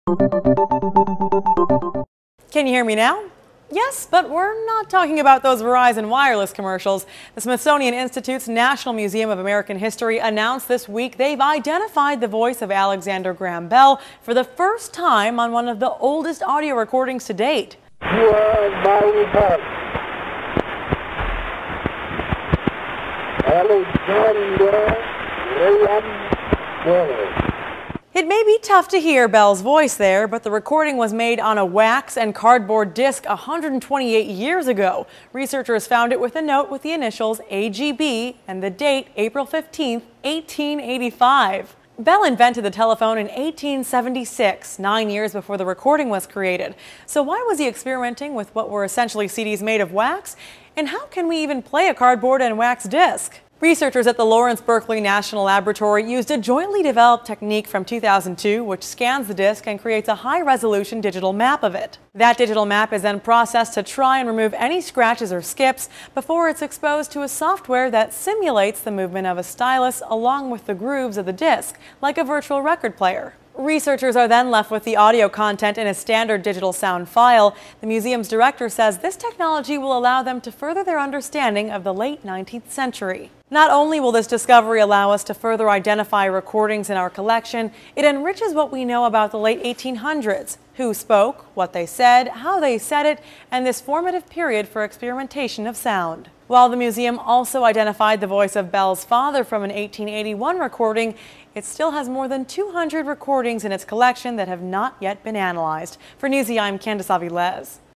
Can you hear me now? Yes, but we're not talking about those Verizon wireless commercials. The Smithsonian Institute's National Museum of American History announced this week they've identified the voice of Alexander Graham Bell for the first time on one of the oldest audio recordings to date. You are my report. Alexander Graham Bell. It may be tough to hear Bell's voice there, but the recording was made on a wax and cardboard disc 128 years ago. Researchers found it with a note with the initials AGB and the date April 15, 1885. Bell invented the telephone in 1876, 9 years before the recording was created. So why was he experimenting with what were essentially CDs made of wax? And how can we even play a cardboard and wax disc? Researchers at the Lawrence Berkeley National Laboratory used a jointly developed technique from 2002 which scans the disc and creates a high-resolution digital map of it. That digital map is then processed to try and remove any scratches or skips before it's exposed to a software that simulates the movement of a stylus along with the grooves of the disc, like a virtual record player. Researchers are then left with the audio content in a standard digital sound file. The museum's director says this technology will allow them to further their understanding of the late 19th century. Not only will this discovery allow us to further identify recordings in our collection, it enriches what we know about the late 1800s, who spoke, what they said, how they said it, and this formative period for experimentation of sound. While the museum also identified the voice of Bell's father from an 1881 recording, it still has more than 200 recordings in its collection that have not yet been analyzed. For Newsy, I'm Candace Avilés.